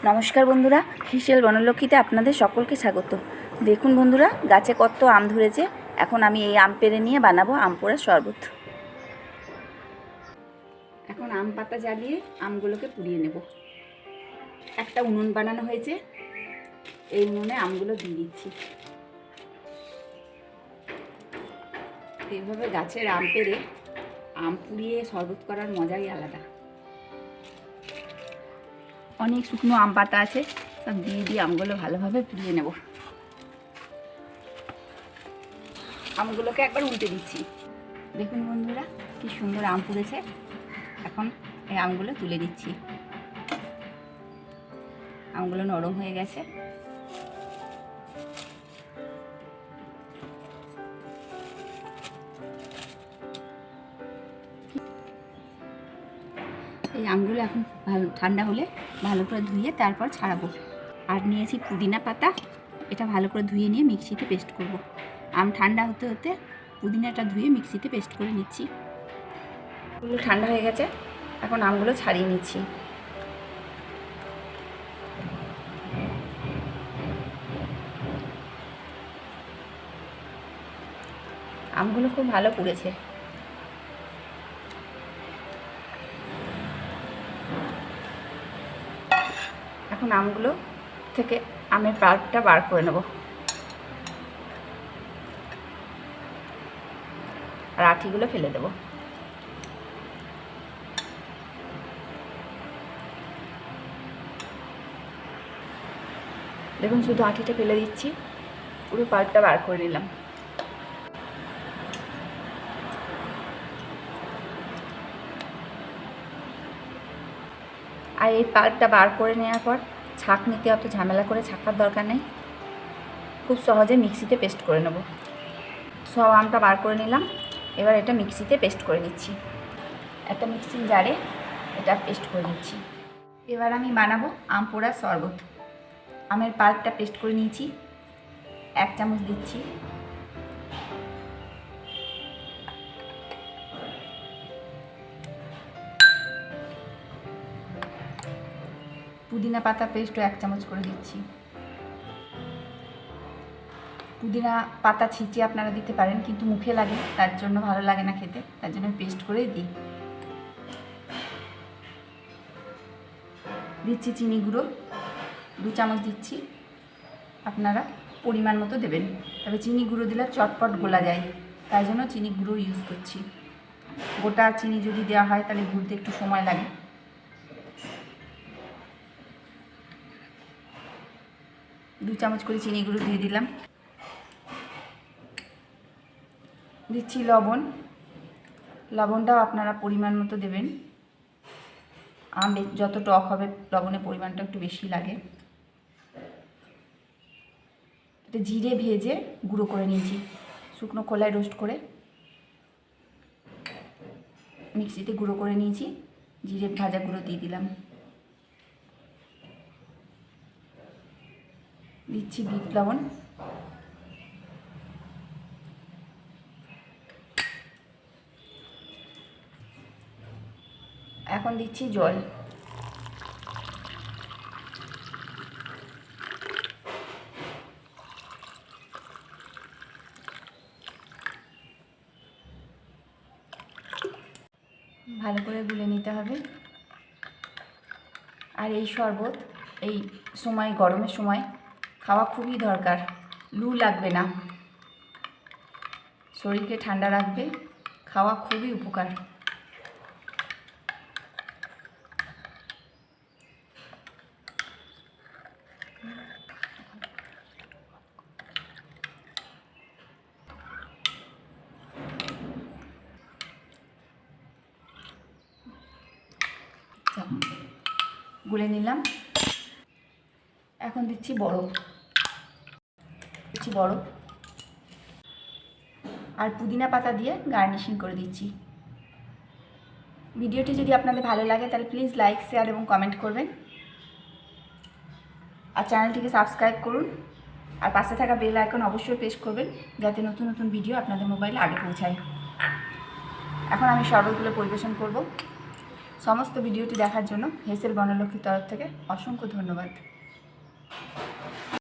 নমস্কার বন্ধুরা, হিসেল বনলক্ষ্মীতে আপনাদের সকলকে স্বাগত। দেখুন বন্ধুরা, গাছে কত আম ধরেছে। এখন আমি এই আম পেড়ে নিয়ে বানাবো আম পোড়ার শরবত। এখন আম পাতা জ্বালিয়ে আমগুলোকে পুড়িয়ে নেব। একটা উনুন বানানো হয়েছে, এই উনুনে আমগুলো দিয়ে দিচ্ছি। এইভাবে গাছের আম পেড়ে আম পুড়িয়ে শরবত করার মজাই আলাদা। অনেক শুকনো আম পাতা আছে, সব দিয়ে আমগুলো ভালোভাবে পুড়িয়ে নেব। আমগুলোকে একবার উল্টে দিচ্ছি। দেখুন বন্ধুরা, কি সুন্দর আম পুড়েছে। এখন এই আমগুলো তুলে দিচ্ছি। আমগুলো নরম হয়ে গেছে। এই আমগুলো এখন ভালো ঠান্ডা হলে ভালো করে ধুয়ে তারপর ছাড়াবো। আর নিয়েছি পুদিনা পাতা, এটা ভালো করে ধুয়ে নিয়ে মিক্সিতে পেস্ট করব। আম ঠান্ডা হতে হতে পুদিনাটা ধুয়ে মিক্সিতে পেস্ট করে নিচ্ছি। এগুলো ঠান্ডা হয়ে গেছে, এখন আমগুলো ছাড়িয়ে নিচ্ছি। আমগুলো খুব ভালো পুড়েছে। এখন আমগুলো থেকে আমের পাল্পটা বার করে নেব আর আঠিগুলো ফেলে দেব। দেখুন, শুধু আঠিটা ফেলে দিচ্ছি, পুরো পাল্পটা বার করে নিলাম। আর এই পাল্পটা বার করে নেওয়ার পর ছাঁকনিতে অত ঝামেলা করে ছাঁকার দরকার নেই, খুব সহজে মিক্সিতে পেস্ট করে নেব। সব আমটা বার করে নিলাম, এবার এটা মিক্সিতে পেস্ট করে নিচ্ছি। একটা মিক্সিং জারে এটা পেস্ট করে নিচ্ছি। এবার আমি বানাবো আম পোড়ার শরবত। আমের পাল্পটা পেস্ট করে নিয়েছি, 1 চামচ দিচ্ছি। পুদিনা পাতা পেস্টও 1 চামচ করে দিচ্ছি। পুদিনা পাতা ছিঁচিয়ে আপনারা দিতে পারেন, কিন্তু মুখে লাগে, তার জন্য ভালো লাগে না খেতে, তার জন্য পেস্ট করে দিই। দিচ্ছি চিনি গুঁড়ো, 2 চামচ দিচ্ছি। আপনারা পরিমাণ মতো দেবেন, তবে চিনি গুঁড়ো দিলে চটপট গোলা যায়, তাই জন্য চিনি গুঁড়ো ইউজ করছি। গোটা চিনি যদি দেওয়া হয় তাহলে গুলতে একটু সময় লাগে। দু চামচ করে চিনি গুঁড়ো দিয়ে দিলাম। দিচ্ছি লবণ, লবণটাও আপনারা পরিমাণ মতো দেবেন। আম যত টক হবে লবণের পরিমাণটা একটু বেশি লাগে। এটা জিরে ভেজে গুঁড়ো করে নিয়েছি, শুকনো খোলায় রোস্ট করে মিক্সিতে গুঁড়ো করে নিয়েছি। জিরে ভাজা গুঁড়ো দিয়ে দিলাম। দিচ্ছি বিট লবণ, এখন দিচ্ছি জল। ভালো করে গুলে নিতে হবে। আর এই শরবত এই সময়, গরমের সময় খাওয়া খুবই দরকার। লু লাগবে না, শরীরকে ঠান্ডা রাখবে, খাওয়া খুবই উপকার। গুলে নিলাম। এখন দিচ্ছি বরফ, আর পুদিনা পাতা দিয়ে গার্নিশিং করে দিচ্ছি। ভিডিওটি যদি আপনাদের ভালো লাগে তাহলে প্লিজ লাইক, শেয়ার এবং কমেন্ট করবেন। আর চ্যানেলটিকে সাবস্ক্রাইব করুন, আর পাশে থাকা বেল আইকন অবশ্যই প্রেস করবেন, যাতে নতুন নতুন ভিডিও আপনাদের মোবাইলে আগে পৌঁছায়। এখন আমি শরবতগুলো পরিবেশন করব। সমস্ত ভিডিওটি দেখার জন্য হেসেল বনলক্ষ্মীর তরফ থেকে অসংখ্য ধন্যবাদ।